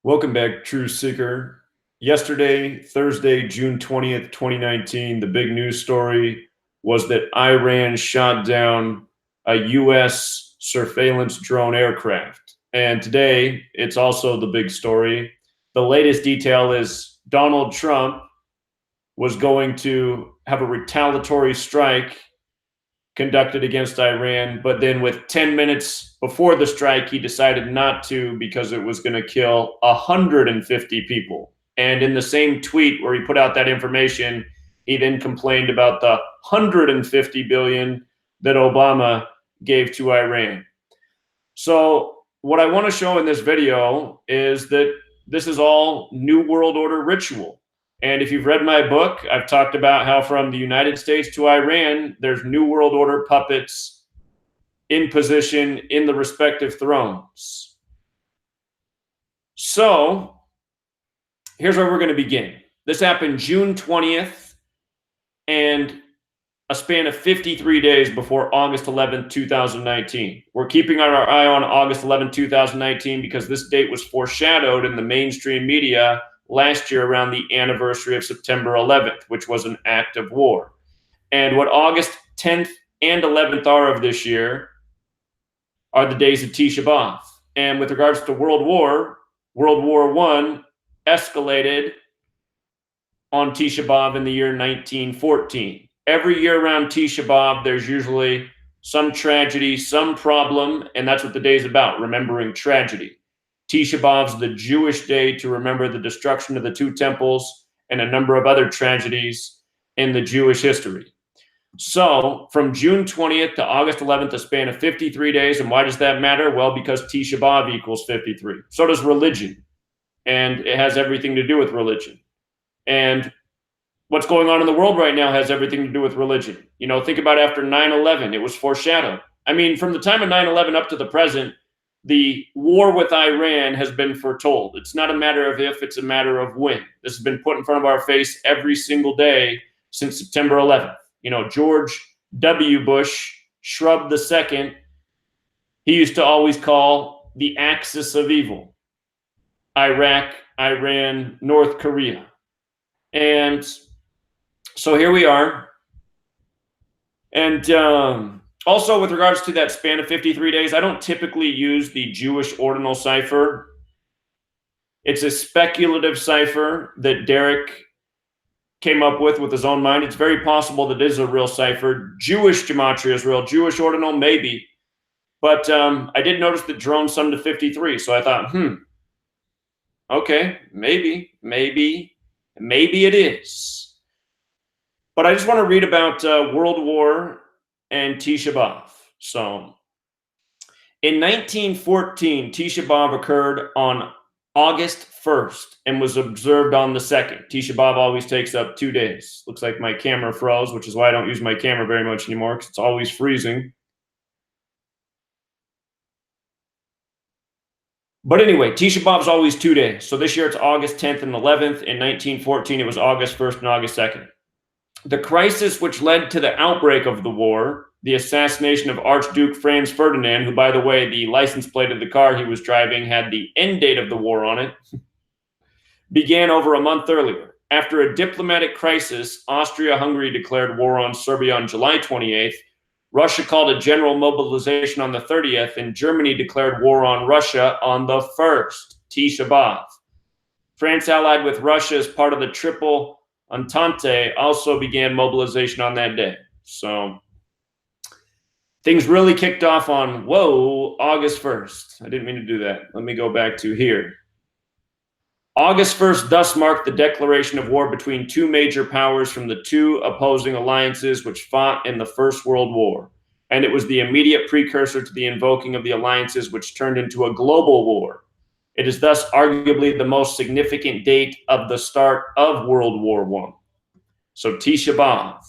Welcome back, Truth Seeker. Yesterday, Thursday, June 20th, 2019, the big news story was that Iran shot down a U.S. surveillance drone aircraft. And today, it's also the big story. The latest detail is Donald Trump was going to have a retaliatory strike conducted against Iran, but then with 10 minutes before the strike, he decided not to because it was going to kill 150 people. And in the same tweet where he put out that information, he then complained about the 150 billion that Obama gave to Iran. So what I want to show in this video is that this is all New World Order ritual. And if you've read my book, I've talked about how from the United States to Iran, there's New World Order puppets in position in the respective thrones. So here's where we're going to begin. This happened June 20th and a span of 53 days before August 11th, 2019. We're keeping our eye on August 11th, 2019 because this date was foreshadowed in the mainstream media last year around the anniversary of September 11th, which was an act of war. And what August 10th and 11th are of this year are the days of Tisha B'Av. And with regards to World War I escalated on Tisha B'Av in the year 1914. Every year around Tisha B'Av, there's usually some tragedy, some problem, and that's what the day is about, remembering tragedy. Tisha B'Av's the Jewish day to remember the destruction of the two temples and a number of other tragedies in the Jewish history. So from June 20th to August 11th, a span of 53 days. And why does that matter? Well, because Tisha B'Av equals 53. So does religion. And it has everything to do with religion. And what's going on in the world right now has everything to do with religion. You know, think about after 9/11, it was foreshadowed. I mean, from the time of 9/11 up to the present, the war with Iran has been foretold. It's not a matter of if, it's a matter of when. This has been put in front of our face every single day since September 11th. You know, George W. Bush, Shrub II, he used to always call the axis of evil Iraq, Iran, North Korea. And so here we are. And also, with regards to that span of 53 days, I don't typically use the Jewish ordinal cipher. It's a speculative cipher that Derek came up with his own mind. It's very possible that it is a real cipher. Jewish gematria is real. Jewish ordinal, maybe. But I did notice that drone summed to 53. So I thought, okay, maybe it is. But I just want to read about World War and Tisha B'Av. So, in 1914, Tisha B'Av occurred on August 1st and was observed on the 2nd. Tisha B'Av always takes up 2 days. Looks like my camera froze, which is why I don't use my camera very much anymore, because it's always freezing. But anyway, Tisha B'Av's always 2 days. So this year it's August 10th and 11th. In 1914, it was August 1st and August 2nd. The crisis which led to the outbreak of the war, the assassination of Archduke Franz Ferdinand, who, by the way, the license plate of the car he was driving had the end date of the war on it, began over a month earlier. After a diplomatic crisis, Austria-Hungary declared war on Serbia on July 28th, Russia called a general mobilization on the 30th, and Germany declared war on Russia on the 1st, Tisha B'Av. France allied with Russia as part of the Triple Entente also began mobilization on that day. So things really kicked off on, August 1st. I didn't mean to do that. Let me go back to here. August 1st thus marked the declaration of war between two major powers from the two opposing alliances which fought in the First World War. And it was the immediate precursor to the invoking of the alliances which turned into a global war. It is thus arguably the most significant date of the start of World War I. So Tisha B'Av.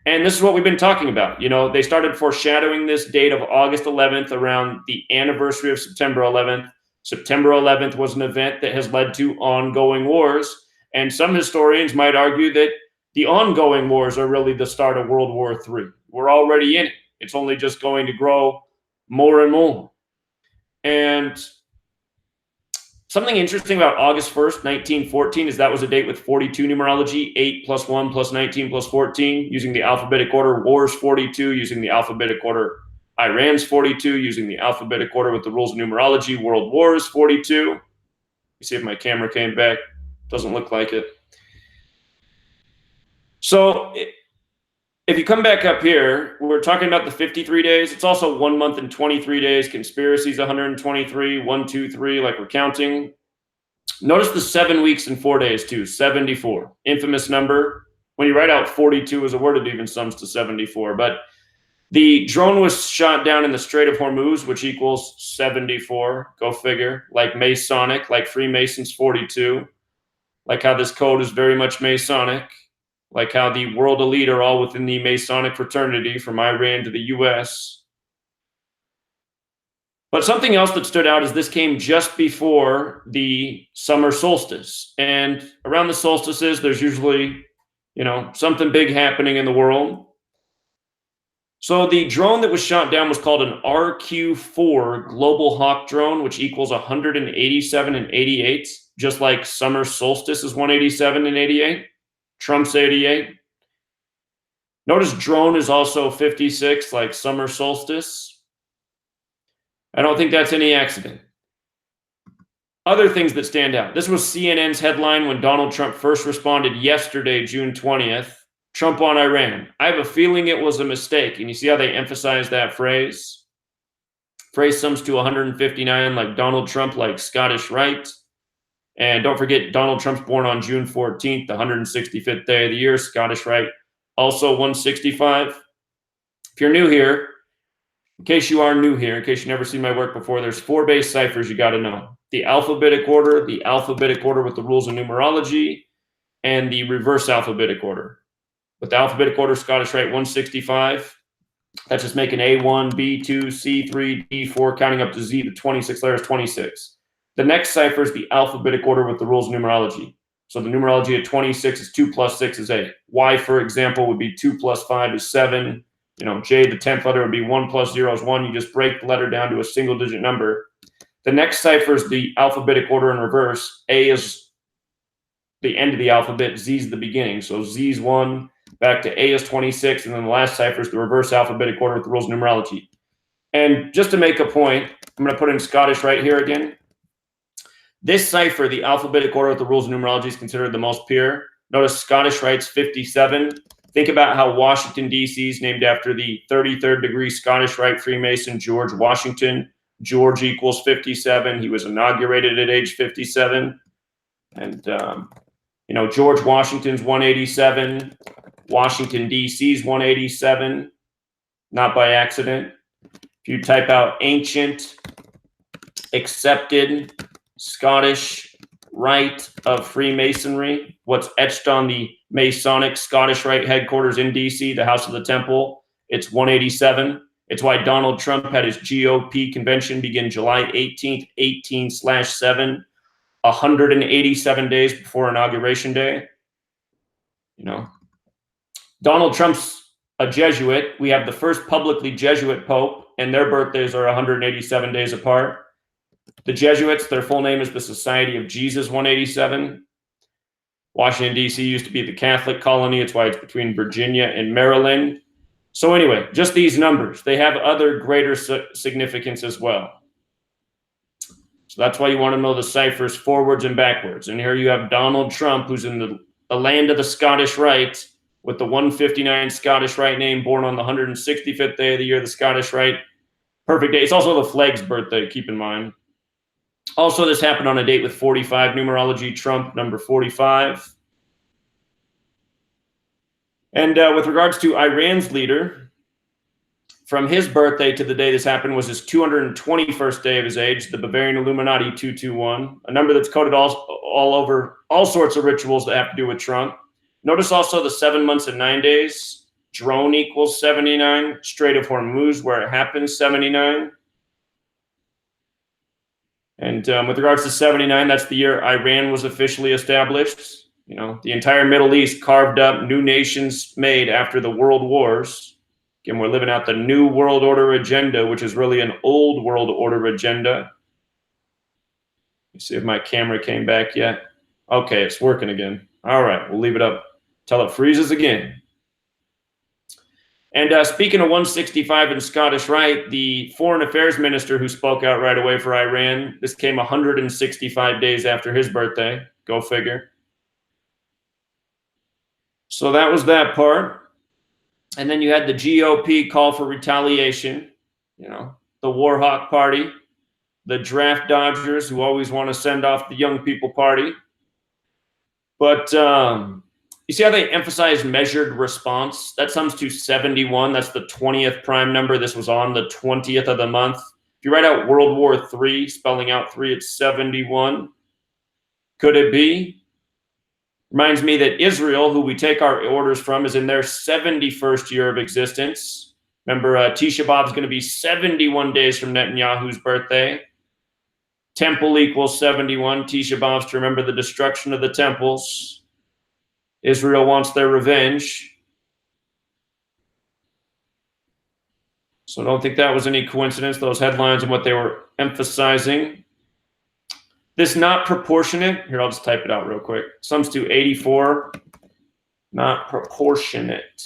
And this is what we've been talking about. You know, they started foreshadowing this date of August 11th around the anniversary of September 11th. September 11th was an event that has led to ongoing wars. And some historians might argue that the ongoing wars are really the start of World War III. We're already in it. It's only just going to grow more and more. And Something interesting about August 1st, 1914 is that was a date with 42 numerology, 8 plus 1 plus 19 plus 14, using the alphabetic order. Wars 42, using the alphabetic order. Iran's 42, using the alphabetic order with the rules of numerology. World Wars 42. Let me see if my camera came back. Doesn't look like it. So if you come back up here, we're talking about the 53 days. It's also 1 month and 23 days. Conspiracies 123, 1, 2, 3, like we're counting. Notice the 7 weeks and 4 days too, 74. Infamous number. When you write out 42 as a word, it even sums to 74. But the drone was shot down in the Strait of Hormuz, which equals 74. Go figure. Like Masonic, like Freemasons 42. Like how this code is very much Masonic. Like how the world elite are all within the Masonic fraternity from Iran to the US. But something else that stood out is this came just before the summer solstice. And around the solstices, there's usually, something big happening in the world. So the drone that was shot down was called an RQ-4 Global Hawk drone, which equals 187 and 88, just like summer solstice is 187 and 88. Trump's 88. Notice drone is also 56, like summer solstice. I don't think that's any accident. Other things that stand out. This was CNN's headline when Donald Trump first responded yesterday, June 20th. Trump on Iran. I have a feeling it was a mistake. And you see how they emphasize that phrase? Phrase sums to 159, like Donald Trump, like Scottish Rite. And don't forget, Donald Trump's born on June 14th, the 165th day of the year. Scottish Rite, also 165. If you're new here, in case you are new here, in case you've never seen my work before, there's 4 base ciphers you got to know. The alphabetic order with the rules of numerology, and the reverse alphabetic order. With the alphabetic order, Scottish Rite 165. That's just making A1, B2, C3, D4, counting up to Z, the 26 letters, 26. The next cipher is the alphabetic order with the rules of numerology. So the numerology at 26 is 2 plus 6 is 8. Y, for example, would be 2 plus 5 is 7. J, the 10th letter, would be 1 plus 0 is 1. You just break the letter down to a single digit number. The next cipher is the alphabetic order in reverse. A is the end of the alphabet. Z is the beginning. So Z is 1, back to A is 26, and then the last cipher is the reverse alphabetic order with the rules of numerology. And just to make a point, I'm going to put in Scottish Rite here again. This cipher, the alphabetic order with the rules of numerology, is considered the most pure. Notice Scottish Rite's 57. Think about how Washington, D.C. is named after the 33rd degree Scottish Rite Freemason George Washington. George equals 57. He was inaugurated at age 57. And, George Washington's 187. Washington, D.C.'s 187. Not by accident. If you type out ancient, accepted, Scottish Rite of Freemasonry, what's etched on the Masonic Scottish Rite headquarters in D.C., the House of the Temple, it's 187. It's why Donald Trump had his GOP convention begin July 18th, 18/7, 187 days before Inauguration Day. Donald Trump's a Jesuit. We have the first publicly Jesuit Pope, and their birthdays are 187 days apart. The Jesuits, their full name is the Society of Jesus 187. Washington, D.C. used to be the Catholic colony. It's why it's between Virginia and Maryland. So anyway, just these numbers. They have other greater significance as well. So that's why you want to know the ciphers forwards and backwards. And here you have Donald Trump, who's in the land of the Scottish Rite, with the 159 Scottish Rite name, born on the 165th day of the year, the Scottish Rite. Perfect day. It's also the flag's birthday, keep in mind. Also, this happened on a date with 45 numerology, Trump, number 45. And with regards to Iran's leader, from his birthday to the day this happened was his 221st day of his age, the Bavarian Illuminati 221, a number that's coded all over all sorts of rituals that have to do with Trump. Notice also the 7 months and 9 days. Drone equals 79. Strait of Hormuz, where it happens, 79. And with regards to 79, that's the year Iran was officially established. The entire Middle East carved up, new nations made after the world wars. Again, we're living out the new world order agenda, which is really an old world order agenda. See if my camera came back yet. Okay, it's working again. All right, we'll leave it up till it freezes again. And speaking of 165 and Scottish Rite, the foreign affairs minister who spoke out right away for Iran, this came 165 days after his birthday. Go figure. So that was that part. And then you had the GOP call for retaliation, you know, the War Hawk Party, the draft dodgers who always want to send off the young people party. But you see how they emphasize measured response? That sums to 71. That's the 20th prime number. This was on the 20th of the month. If you write out World War III, spelling out 3, it's 71. Could it be? Reminds me that Israel, who we take our orders from, is in their 71st year of existence. Remember, Tisha B'Av is going to be 71 days from Netanyahu's birthday. Temple equals 71. Tisha B'Av's to remember the destruction of the temples. Israel wants their revenge. So I don't think that was any coincidence, those headlines and what they were emphasizing. This not proportionate, here, I'll just type it out real quick. Sums to 84, not proportionate.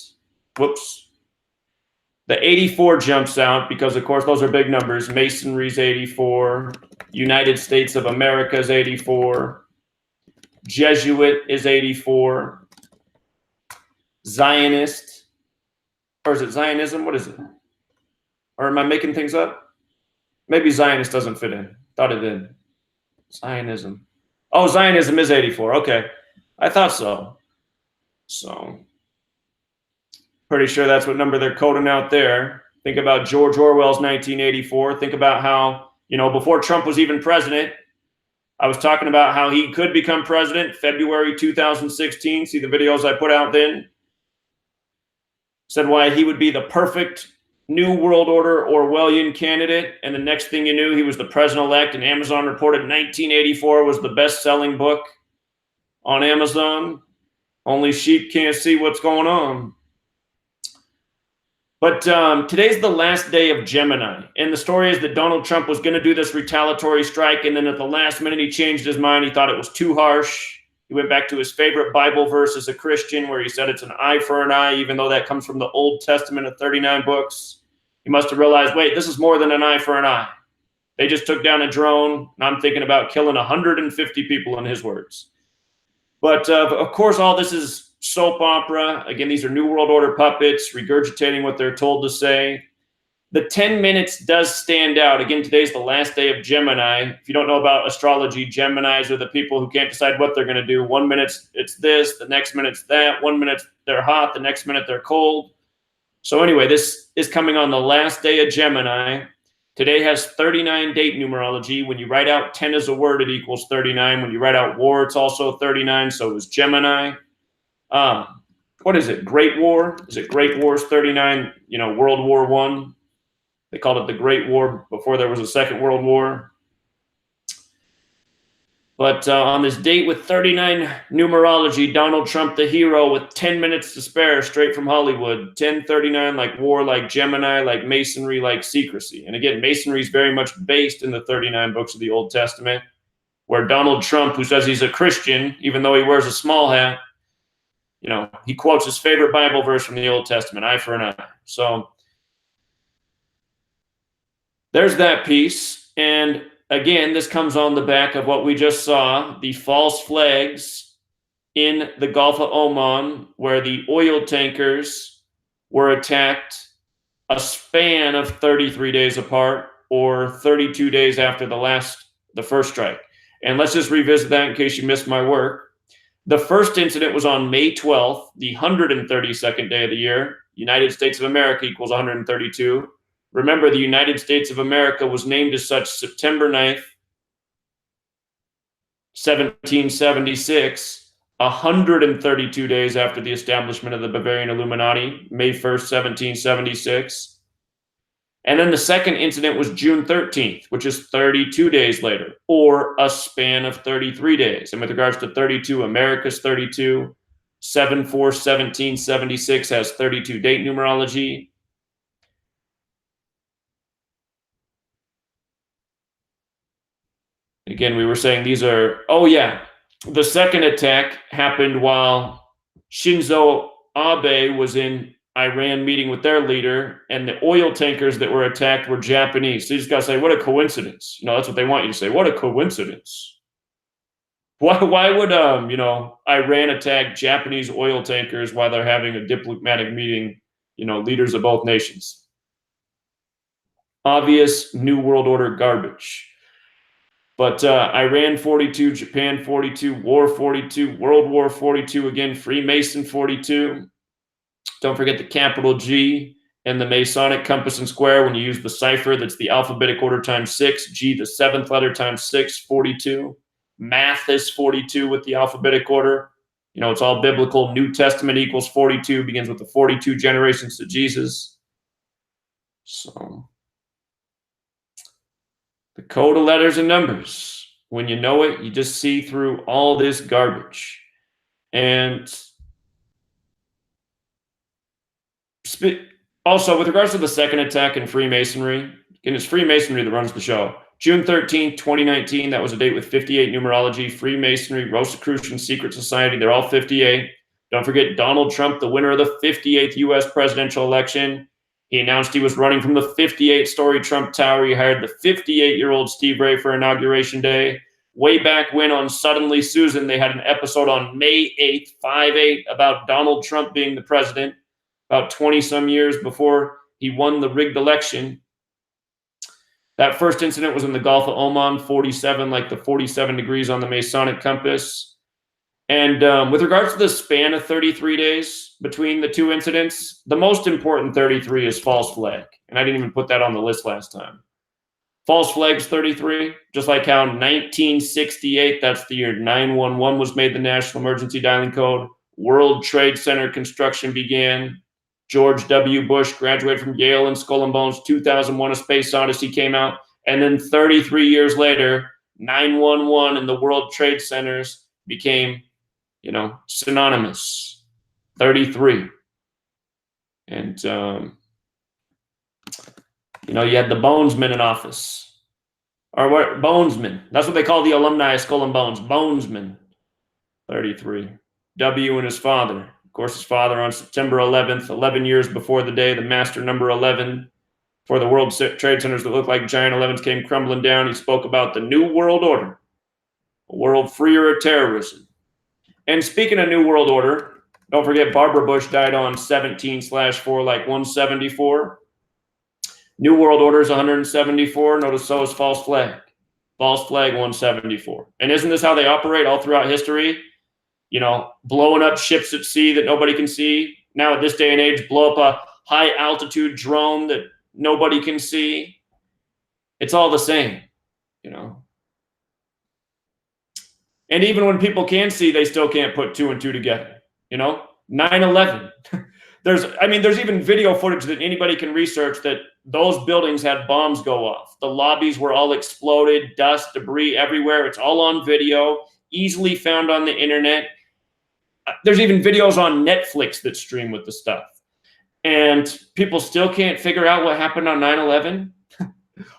Whoops. The 84 jumps out because, of course, those are big numbers. Masonry's 84. United States of America is 84. Jesuit is 84. Zionist, or is it Zionism? What is it? Or am I making things up? Maybe Zionist doesn't fit in. Thought it did. Zionism. Oh, Zionism is 84. Okay. I thought so. So, pretty sure that's what number they're coding out there. Think about George Orwell's 1984. Think about how, you know, before Trump was even president, I was talking about how he could become president February 2016. See the videos I put out then? Said why he would be the perfect New World Order Orwellian candidate. And the next thing you knew, he was the president-elect, and Amazon reported 1984 was the best-selling book on Amazon. Only sheep can't see what's going on. But today's the last day of Gemini. And the story is that Donald Trump was going to do this retaliatory strike, and then at the last minute, he changed his mind. He thought it was too harsh. He went back to his favorite Bible verse as a Christian, where he said it's an eye for an eye, even though that comes from the Old Testament of 39 books. He must have realized, wait, this is more than an eye for an eye. They just took down a drone, and I'm thinking about killing 150 people, in his words. But of course, all this is soap opera. Again, these are New World Order puppets regurgitating what they're told to say. The 10 minutes does stand out. Again, today's the last day of Gemini. If you don't know about astrology, Geminis are the people who can't decide what they're going to do. 1 minute it's this, the next minute it's that. 1 minute they're hot, the next minute they're cold. So anyway, this is coming on the last day of Gemini. Today has 39 date numerology. When you write out 10 as a word, it equals 39. When you write out war, it's also 39. So it was Gemini. What is it? Great War? Is it Great War's 39? You know, World War I. They called it the Great War before there was a Second World War. But on this date with 39 numerology, Donald Trump, the hero, with 10 minutes to spare, straight from Hollywood. 1039, like war, like Gemini, like masonry, like secrecy. And again, masonry is very much based in the 39 books of the Old Testament, where Donald Trump, who says he's a Christian, even though he wears a small hat, you know, he quotes his favorite Bible verse from the Old Testament, eye for an eye. So there's that piece. And again, this comes on the back of what we just saw, the false flags in the Gulf of Oman, where the oil tankers were attacked a span of 33 days apart, or 32 days after the first strike. And let's just revisit that in case you missed my work. The first incident was on May 12th, the 132nd day of the year. United States of America equals 132. Remember, the United States of America was named as such September 9th, 1776, 132 days after the establishment of the Bavarian Illuminati, May 1st, 1776. And then the second incident was June 13th, which is 32 days later, or a span of 33 days. And with regards to 32, America's 32. 7/4/1776 has 32 date numerology. Again, we were saying these are, oh yeah, the second attack happened while Shinzo Abe was in Iran meeting with their leader, and the oil tankers that were attacked were Japanese. So you just got to say, what a coincidence. That's what they want you to say. What a coincidence. Why would Iran attack Japanese oil tankers while they're having a diplomatic meeting, leaders of both nations? Obvious New World Order garbage. But Iran 42, Japan 42, War 42, World War 42 again, Freemason 42. Don't forget the capital G and the Masonic compass and square. When you use the cipher, that's the alphabetic order times 6, G the 7th letter times 6, 42. Math is 42 with the alphabetic order. It's all biblical. New Testament equals 42, begins with the 42 generations to Jesus. So the code of letters and numbers. When you know it, you just see through all this garbage. And also, with regards to the second attack in Freemasonry, and it's Freemasonry that runs the show. June 13th, 2019, that was a date with 58 numerology, Freemasonry, Rosicrucian Secret Society, they're all 58. Don't forget Donald Trump, the winner of the 58th U.S. presidential election. He announced he was running from the 58-story Trump Tower. He hired the 58-year-old Steve Ray for Inauguration Day. Way back when on Suddenly Susan, they had an episode on May 8th, 5/8, about Donald Trump being the president, about 20-some years before he won the rigged election. That first incident was in the Gulf of Oman, 47, like the 47 degrees on the Masonic compass. And with regards to the span of 33 days between the two incidents, the most important 33 is false flag. And I didn't even put that on the list last time. False flags 33, just like how 1968, that's the year 911 was made the national emergency dialing code. World Trade Center construction began. George W. Bush graduated from Yale and Skull and Bones. 2001, A Space Odyssey came out. And then 33 years later, 911 and the World Trade Centers became, synonymous. 33. And, you had the Bonesmen in office. Or what? Bonesmen. That's what they call the alumni of Skull and Bones. Bonesmen. 33. W and his father. Of course, his father on September 11th, 11 years before the day, the master number 11 for the World Trade Centers that looked like giant 11s came crumbling down. He spoke about the New World Order, a world freer of terrorism. And speaking of New World Order, don't forget Barbara Bush died on 17/4, like 174. New World Order is 174. Notice so is false flag. False flag 174. And isn't this how they operate all throughout history? Blowing up ships at sea that nobody can see. Now at this day and age, blow up a high altitude drone that nobody can see. It's all the same, And even when people can see, they still can't put two and two together. 9/11. There's even video footage that anybody can research that those buildings had bombs go off. The lobbies were all exploded, dust, debris everywhere. It's all on video, easily found on the internet. There's even videos on Netflix that stream with the stuff. And people still can't figure out what happened on 9/11.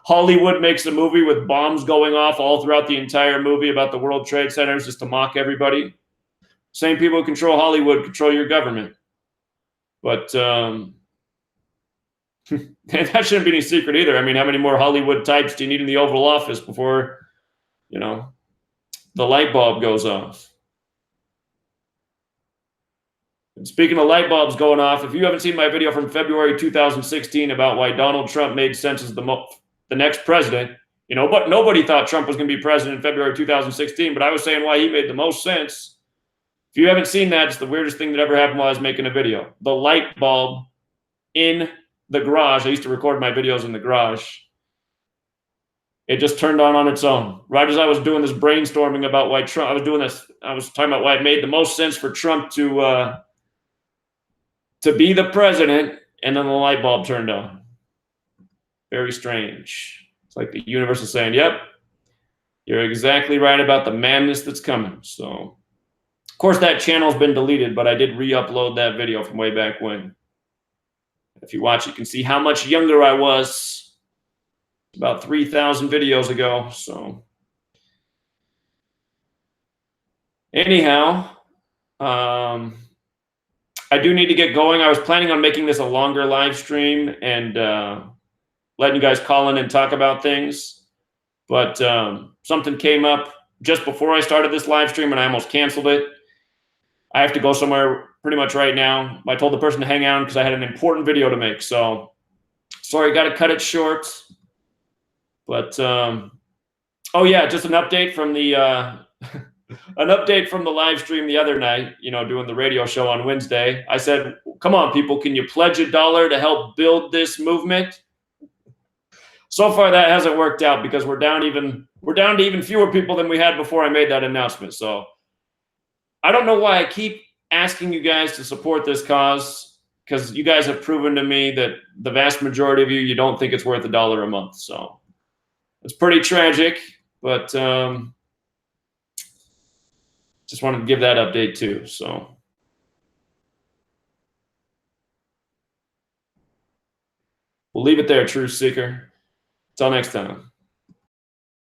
Hollywood makes a movie with bombs going off all throughout the entire movie about the World Trade Centers just to mock everybody. Same people who control Hollywood control your government. But that shouldn't be any secret either. How many more Hollywood types do you need in the Oval Office before, the light bulb goes off? And speaking of light bulbs going off, if you haven't seen my video from February 2016 about why Donald Trump made sense as the next president, but nobody thought Trump was going to be president in February 2016, but I was saying why he made the most sense. If you haven't seen that, it's the weirdest thing that ever happened while I was making a video. The light bulb in the garage, I used to record my videos in the garage. It just turned on its own. Right as I was doing this brainstorming about why Trump, I was talking about why it made the most sense for Trump to be the president, and then the light bulb turned on. Very strange. It's like the universe is saying, yep, you're exactly right about the madness that's coming. So, of course, that channel's been deleted, but I did re-upload that video from way back when. If you watch, you can see how much younger I was about 3,000 videos ago. So Anyhow, I do need to get going. I was planning on making this a longer live stream and letting you guys call in and talk about things, but something came up just before I started this live stream and I almost canceled it. I have to go somewhere pretty much right now. I told the person to hang on because I had an important video to make. So sorry, got to cut it short. But oh yeah, just an update from the an update from the live stream the other night. You know, doing the radio show on Wednesday. I said, "Come on, people, can you pledge $1 to help build this movement?" So far, that hasn't worked out because we're down to even fewer people than we had before I made that announcement. So I don't know why I keep asking you guys to support this cause, because you guys have proven to me that the vast majority of you don't think it's worth $1 a month. So it's pretty tragic, but just wanted to give that update too. So we'll leave it there, Truth Seeker. Until next time.